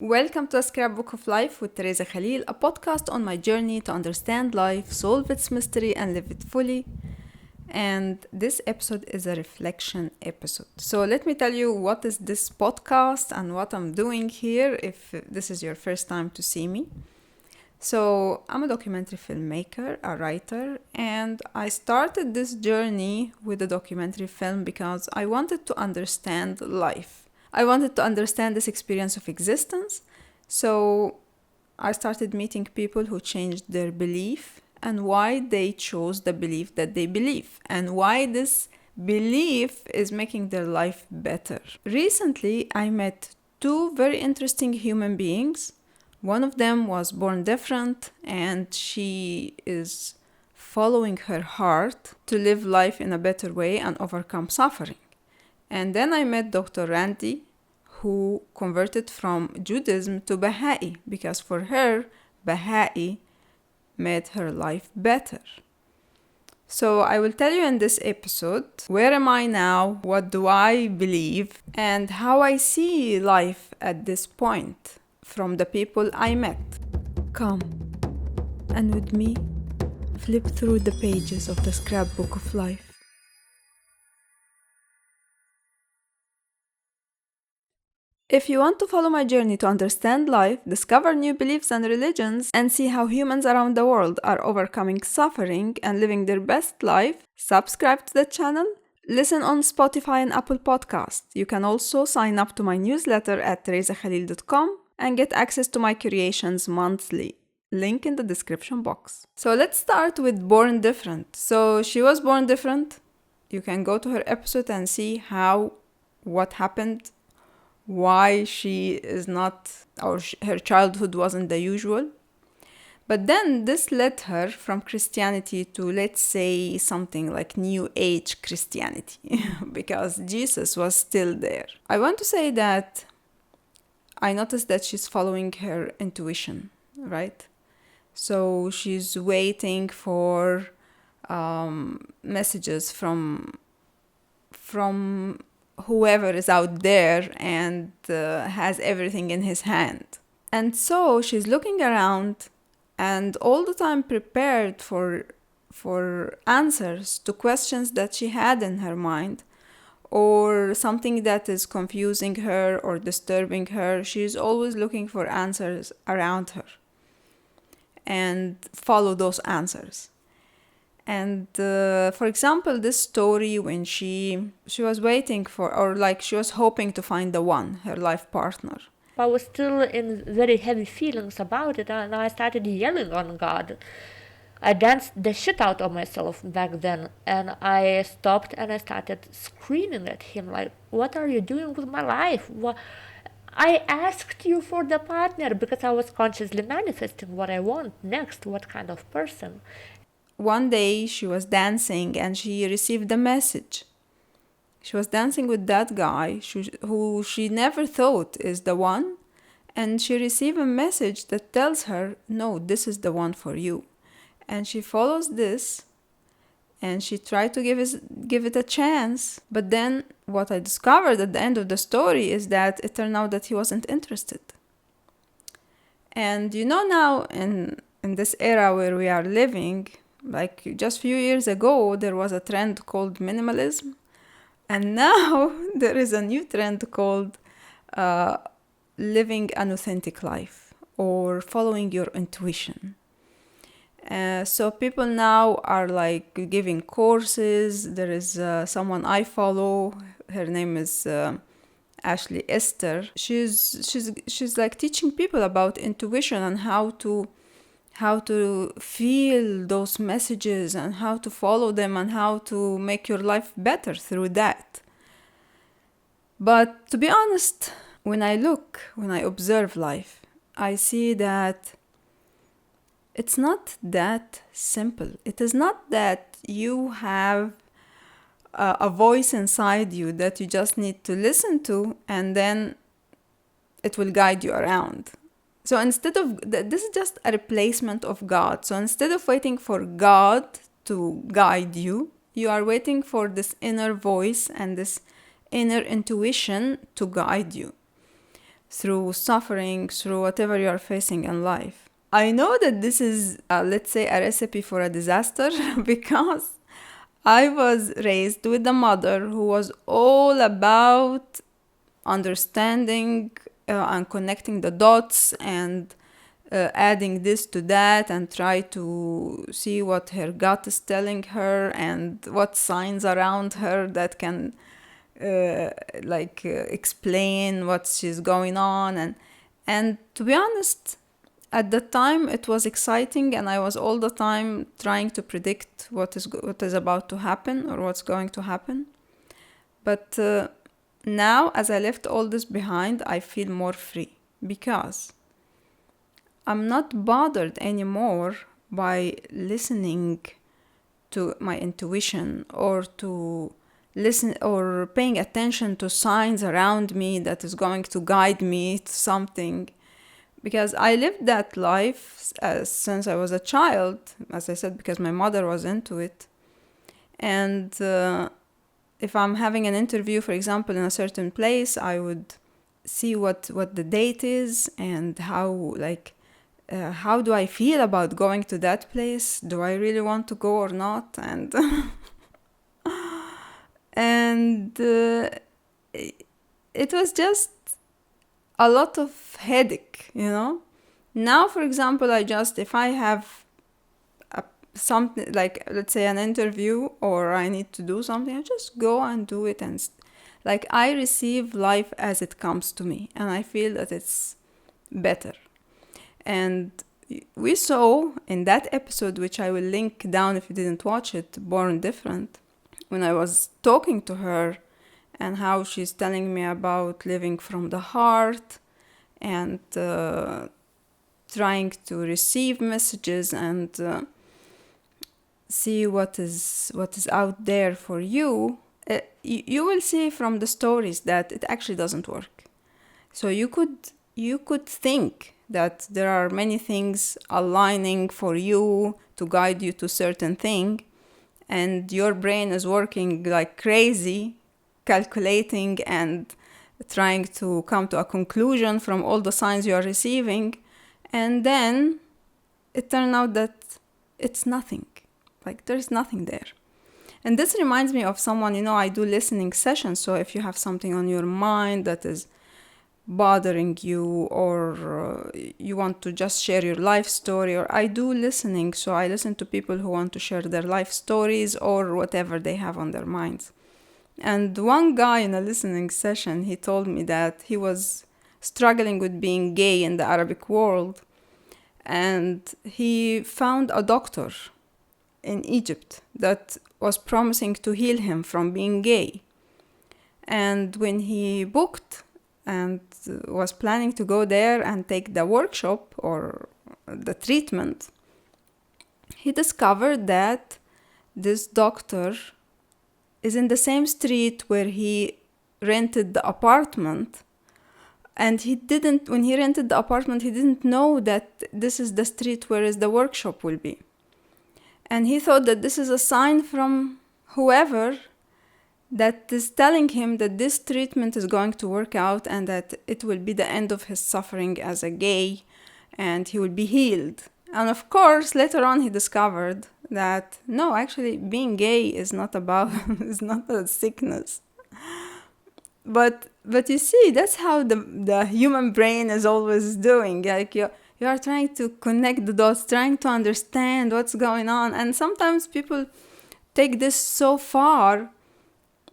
Welcome to a Scrapbook of Life with Theresa Khalil, a podcast on my journey to understand life, solve its mystery, and live it fully. And this episode is a reflection episode. So let me tell you what is this podcast and what I'm doing here if this is your first time to see me. So I'm a documentary filmmaker, a writer, and I started this journey with a documentary film because I wanted to understand life. I wanted to understand this experience of existence. So I started meeting people who changed their belief and why they chose the belief that they believe and why this belief is making their life better. Recently, I met two very interesting human beings. One of them was born different and she is following her heart to live life in a better way and overcome suffering. And then I met Dr. Randy, who converted from Judaism to Baha'i because for her, Baha'i made her life better. So I will tell you in this episode, where am I now, what do I believe, and how I see life at this point from the people I met. Come, and with me, flip through the pages of the scrapbook of life. If you want to follow my journey to understand life, discover new beliefs and religions, and see how humans around the world are overcoming suffering and living their best life, subscribe to the channel, listen on Spotify and Apple Podcasts. You can also sign up to my newsletter at theresakhalil.com and get access to my creations monthly. Link in the description box. So let's start with Born Different. So she was born different. You can go to her episode and see what happened, why she is not, or her childhood wasn't the usual. But then this led her from Christianity to, let's say, something like New Age Christianity, because Jesus was still there. I want to say that I noticed that she's following her intuition, right? So she's waiting for messages from whoever is out there and has everything in his hand. And so she's looking around and all the time prepared for answers to questions that she had in her mind or something that is confusing her or disturbing her. She's always looking for answers around her and follow those answers. And for example, this story when she was waiting for, or like she was hoping to find the one, her life partner. I was still in very heavy feelings about it, and I started yelling on God. I danced the shit out of myself back then, and I stopped and I started screaming at him like, what are you doing with my life? I asked you for the partner because I was consciously manifesting what I want next, what kind of person. One day she was dancing and she received a message. She was dancing with that guy who she never thought is the one, and she received a message that tells her, no, this is the one for you. And she follows this and she tried to give it a chance. But then what I discovered at the end of the story is that it turned out that he wasn't interested. And now in this era where we are living, like just a few years ago, there was a trend called minimalism. And now there is a new trend called living an authentic life or following your intuition. So people now are like giving courses. There is someone I follow. Her name is Ashley Esther. She's like teaching people about intuition and how to feel those messages and how to follow them and how to make your life better through that. But to be honest, when I observe life, I see that it's not that simple. It is not that you have a voice inside you that you just need to listen to and then it will guide you around. So instead of, this is just a replacement of God. So instead of waiting for God to guide you, you are waiting for this inner voice and this inner intuition to guide you. through suffering, through whatever you are facing in life. I know that this is, let's say, a recipe for a disaster because I was raised with a mother who was all about understanding and connecting the dots and adding this to that and try to see what her gut is telling her and what signs around her that can explain what she's going on. And to be honest, at the time it was exciting, and I was all the time trying to predict what is about to happen or what's going to happen. But now, as I left all this behind, I feel more free because I'm not bothered anymore by listening to my intuition or to listen or paying attention to signs around me that is going to guide me to something. Because I lived that life since I was a child, as I said, because my mother was into it. And if I'm having an interview, for example, in a certain place, I would see what the date is and how do I feel about going to that place? Do I really want to go or not? And it was just a lot of headache, Now, for example, if I have something like, let's say, an interview or I need to do something, I just go and do it. And I receive life as it comes to me, and I feel that it's better. And we saw in that episode, which I will link down if you didn't watch it, Born Different, when I was talking to her and how she's telling me about living from the heart and trying to receive messages and see what is out there for you. You will see from the stories that it actually doesn't work. So you could think that there are many things aligning for you to guide you to certain thing, and your brain is working like crazy, calculating and trying to come to a conclusion from all the signs you are receiving, and then it turned out that it's nothing. There's nothing there. And this reminds me of someone, I do listening sessions. So if you have something on your mind that is bothering you, or you want to just share your life story, or I do listening. So I listen to people who want to share their life stories or whatever they have on their minds. And one guy in a listening session, he told me that he was struggling with being gay in the Arabic world. And he found a doctor in Egypt that was promising to heal him from being gay. And when he booked and was planning to go there and take the workshop or the treatment, he discovered that this doctor is in the same street where he rented the apartment. And when he rented the apartment, he didn't know that this is the street where the workshop will be. And he thought that this is a sign from whoever that is telling him that this treatment is going to work out and that it will be the end of his suffering as a gay and he will be healed. And of course, later on he discovered that no, actually being gay is not is not a sickness. But you see, that's how the human brain is always doing. You are trying to connect the dots, trying to understand what's going on. And sometimes people take this so far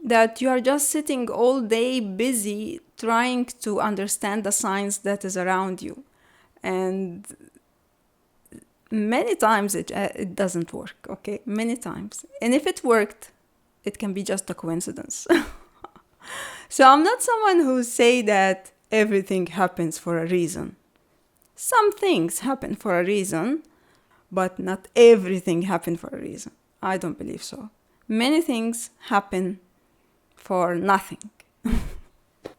that you are just sitting all day busy trying to understand the science that is around you. And many times it doesn't work, okay? Many times. And if it worked, it can be just a coincidence. So I'm not someone who say that everything happens for a reason. Some things happen for a reason, but not everything happened for a reason. I don't believe so. Many things happen for nothing.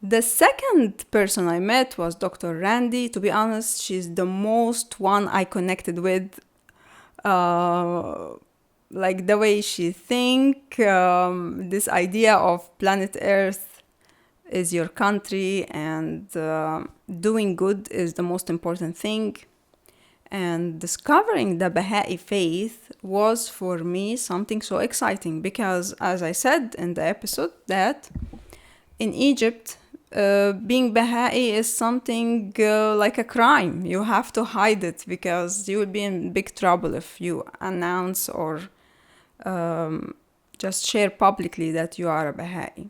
The second person I met was Dr. Randy. To be honest, she's the most one I connected with. Like the way she think, this idea of planet Earth is your country, and doing good is the most important thing. And discovering the Baha'i faith was for me something so exciting because, as I said in the episode, that in Egypt, being Baha'i is something like a crime. You have to hide it because you will be in big trouble if you announce or just share publicly that you are a Baha'i.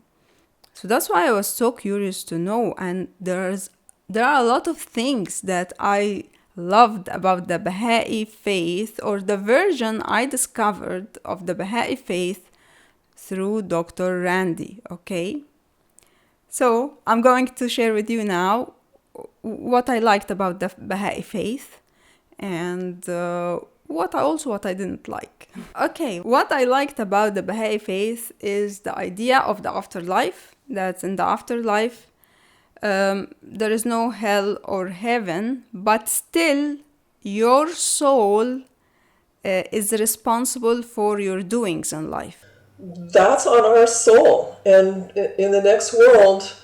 So that's why I was so curious to know. And there are a lot of things that I loved about the Baha'i faith, or the version I discovered of the Baha'i faith through Dr. Randy, okay? So I'm going to share with you now what I liked about the Baha'i faith and what I didn't like. Okay, what I liked about the Baha'i faith is the idea of the afterlife, that in the afterlife there is no hell or heaven, but still your soul is responsible for your doings in life. That's on our soul. And in the next world,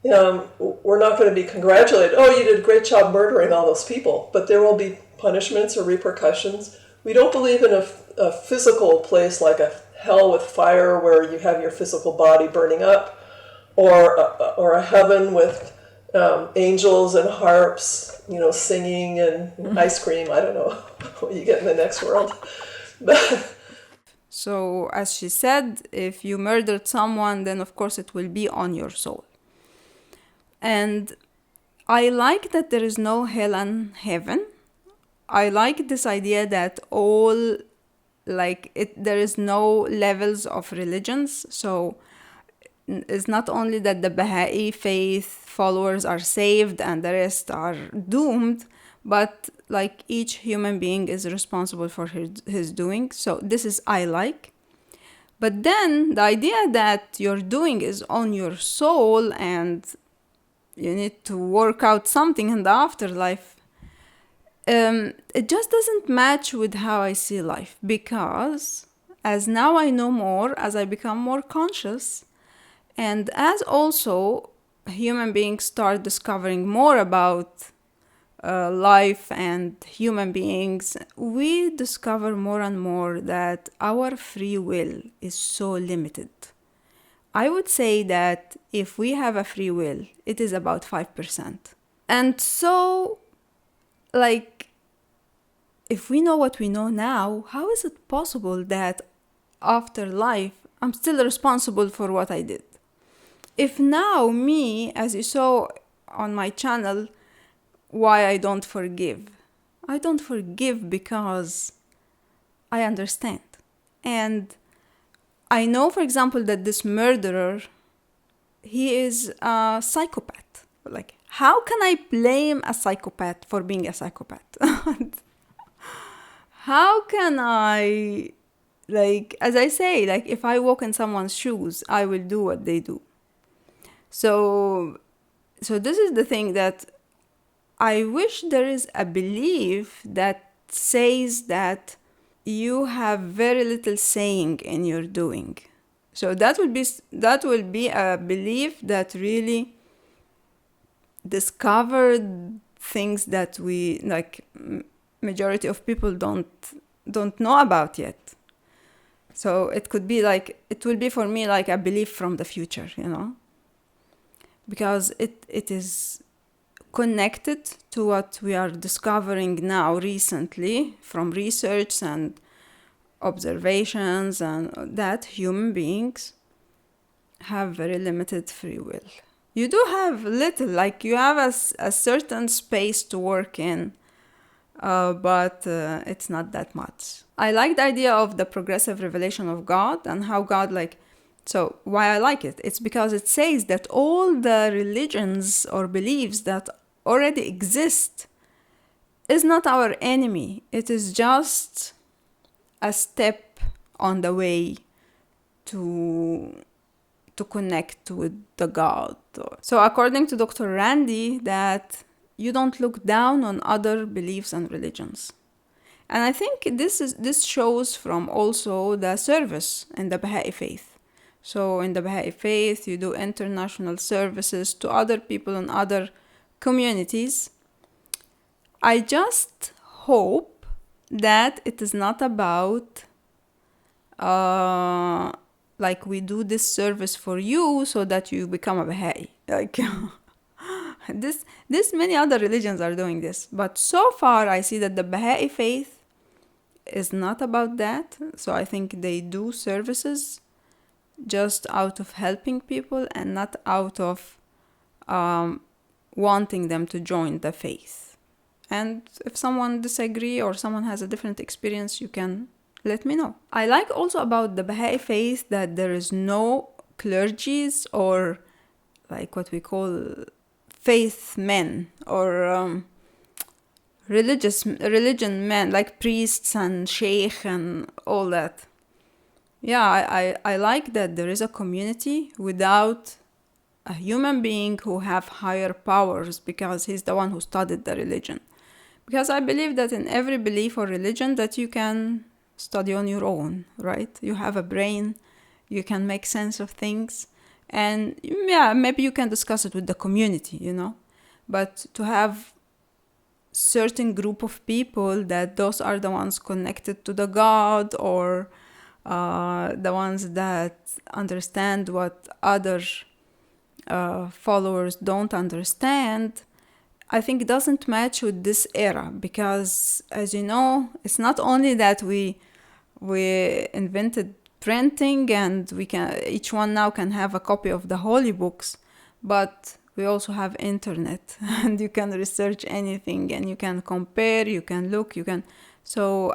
we're not going to be congratulated. Oh, you did a great job murdering all those people. But there will be punishments or repercussions. We don't believe in a physical place like a hell with fire where you have your physical body burning up, or a heaven with angels and harps, singing and ice cream. I don't know what you get in the next world. But so, as she said, if you murdered someone, then of course it will be on your soul. And I like that there is no hell and heaven. I like this idea that there is no levels of religions. So it's not only that the Baha'i faith followers are saved and the rest are doomed, but like each human being is responsible for his doing. So this is I like. But then the idea that your doing is on your soul and you need to work out something in the afterlife, it just doesn't match with how I see life, because as now I know more, as I become more conscious, and as also human beings start discovering more about life and human beings, we discover more and more that our free will is so limited. I would say that if we have a free will, it is about 5%. And so, if we know what we know now, how is it possible that after life, I'm still responsible for what I did? If now me, as you saw on my channel, why I don't forgive because I understand. And I know, for example, that this murderer, he is a psychopath. Like, how can I blame a psychopath for being a psychopath? How can I, as I say, if I walk in someone's shoes, I will do what they do. So this is the thing that I wish there is a belief that says that you have very little saying in your doing. So that will be a belief that really discovered things that we, majority of people don't know about yet. So it will be for me like a belief from the future, because it is connected to what we are discovering now recently from research and observations, and that human beings have very limited free will. You do have little, you have a certain space to work in, but it's not that much. I like the idea of the progressive revelation of God and how God, so why I like it? It's because it says that all the religions or beliefs that already exist is not our enemy. It is just a step on the way to connect with the God. So according to Dr. Randy, that you don't look down on other beliefs and religions. And I think this shows from also the service in the Baha'i faith. So in the Baha'i faith, you do international services to other people in other communities. I just hope that it is not about like we do this service for you so that you become a Baha'i. Like this many other religions are doing this, but so far I see that the Baha'i faith is not about that. So I think they do services just out of helping people and not out of wanting them to join the faith. And if someone disagree or someone has a different experience, you can let me know. I like also about the Baha'i faith that there is no clergies or like what we call faith men or religion men, like priests and sheikh and all that. Yeah, I like that there is a community without a human being who have higher powers because he's the one who studied the religion. Because I believe that in every belief or religion that you can study on your own, right? You have a brain, you can make sense of things, and yeah, maybe you can discuss it with the community, you know. But to have certain group of people that those are the ones connected to the God or the ones that understand what other followers don't understand, I think it doesn't match with this era because, as you know, it's not only that we invented printing and we can each one now can have a copy of the holy books, but we also have internet and you can research anything and you can compare, you can look, you can. So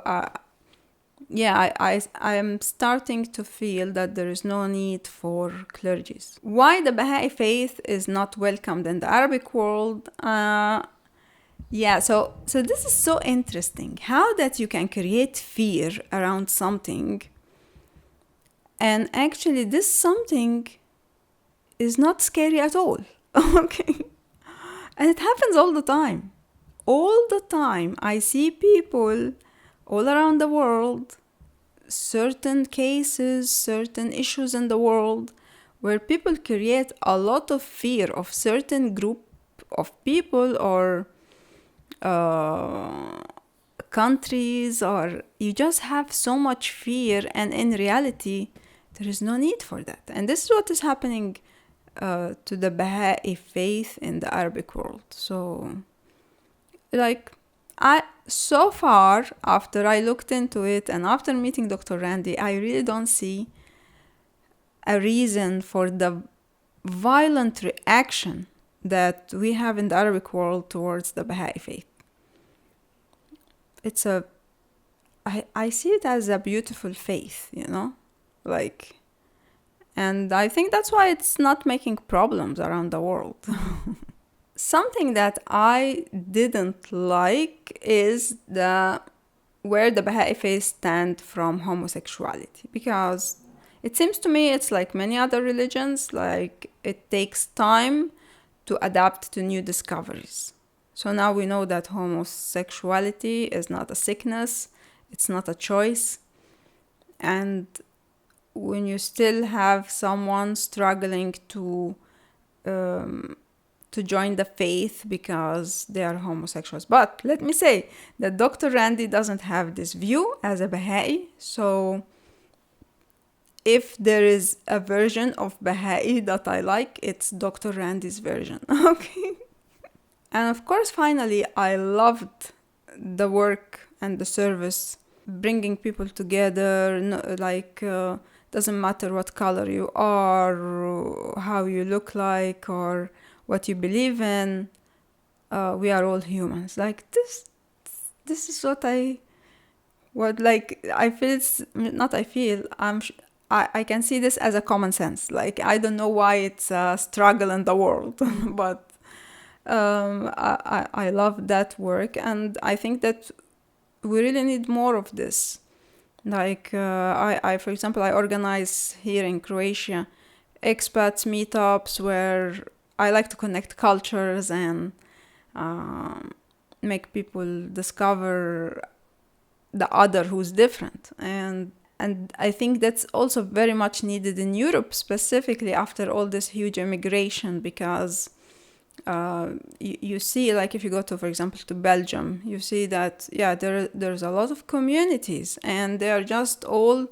yeah, I am starting to feel that there is no need for clergies. Why the Baha'i faith is not welcomed in the Arabic world? Yeah, so this is so interesting. How that you can create fear around something, and actually this something is not scary at all. Okay, and it happens all the time. All the time, I see people all around the world, certain cases, certain issues in the world, where people create a lot of fear of certain group of people or countries, or you just have so much fear, and in reality, there is no need for that. And this is what is happening to the Baha'i faith in the Arabic world. So, like, so far, after I looked into it and after meeting Dr. Randy, I really don't see a reason for the violent reaction that we have in the Arabic world towards the Baha'i faith. I see it as a beautiful faith, you know, like, and I think that's why it's not making problems around the world. Something that I didn't like is where the Baha'i faith stand from homosexuality, because it seems to me it's like many other religions, like it takes time to adapt to new discoveries. So now we know that homosexuality is not a sickness, it's not a choice, and when you still have someone struggling to join the faith because they are homosexuals. But let me say that Dr. Randy doesn't have this view as a Baha'i. So if there is a version of Baha'i that I like, it's Dr. Randy's version. Okay. And of course, finally, I loved the work and the service, bringing people together, doesn't matter what color you are, or how you look like, or what you believe in, we are all humans. Like this is what I feel, I can see this as a common sense. Like, I don't know why it's a struggle in the world, but I love that work, and I think that we really need more of this. Like, I for example, I organize here in Croatia expats meetups where I like to connect cultures and make people discover the other who's different. And I think that's also very much needed in Europe, specifically after all this huge immigration, because you see, like if you go to, for example, to Belgium, you see that, there's a lot of communities, and they are just all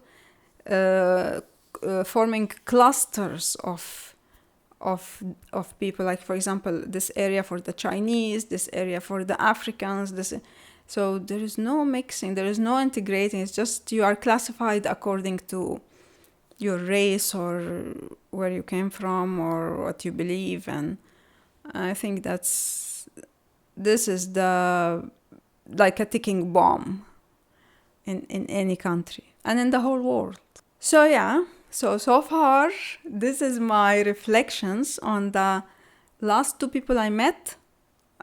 forming clusters of people. Like, for example, this area for the Chinese, this area for the Africans, so there is no mixing, there is no integrating. It's just you are classified according to your race or where you came from or what you believe. And I think this is like a ticking bomb in any country and in the whole world. So far, this is my reflections on the last 2 people I met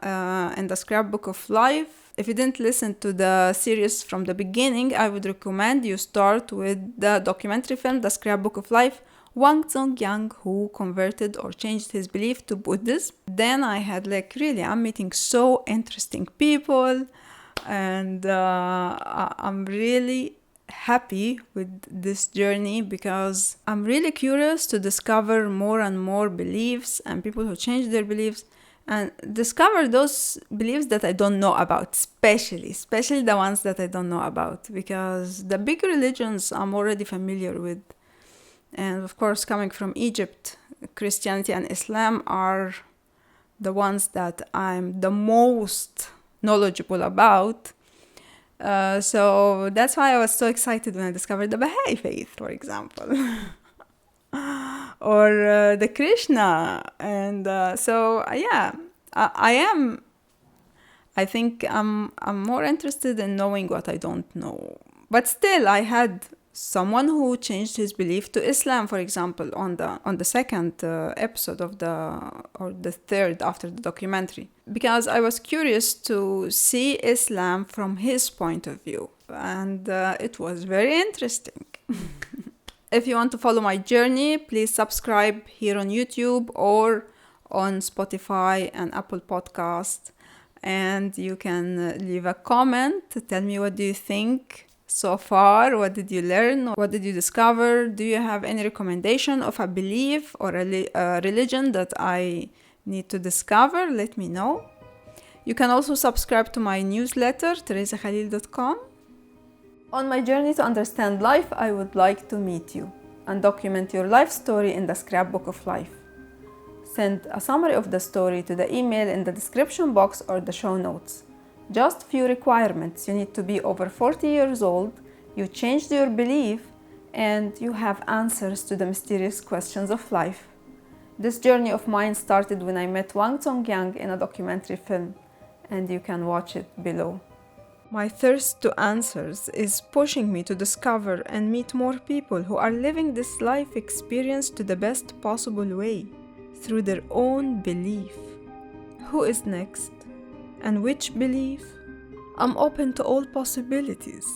in the Scrapbook of Life. If you didn't listen to the series from the beginning, I would recommend you start with the documentary film, The Scrapbook of Life, Wang Zongyang, who converted or changed his belief to Buddhism. Then I had I'm meeting so interesting people, and I'm really happy with this journey because I'm really curious to discover more and more beliefs and people who change their beliefs, and discover those beliefs that I don't know about, especially the ones that I don't know about, because the big religions I'm already familiar with. And of course, coming from Egypt, Christianity and Islam are the ones that I'm the most knowledgeable about. So that's why I was so excited when I discovered the Baha'i faith, for example. Or the Krishna. And I think I'm more interested in knowing what I don't know. But still, I had someone who changed his belief to Islam, for example, on the second episode or the third after the documentary, because I was curious to see Islam from his point of view, and it was very interesting. If you want to follow my journey, please subscribe here on YouTube or on Spotify and Apple Podcast, and you can leave a comment to tell me what do you think so far. What did you learn? What did you discover? Do you have any recommendation of a belief or a religion that I need to discover? Let me know. You can also subscribe to my newsletter, teresakhalil.com. On my journey to understand life, I would like to meet you and document your life story in the Scrapbook of Life. Send a summary of the story to the email in the description box or the show notes. Just few requirements. You need to be over 40 years old, you changed your belief, and you have answers to the mysterious questions of life. This journey of mine started when I met Wang Zongyang in a documentary film, and you can watch it below. My thirst to answers is pushing me to discover and meet more people who are living this life experience to the best possible way, through their own belief. Who is next? And which belief? I'm open to all possibilities.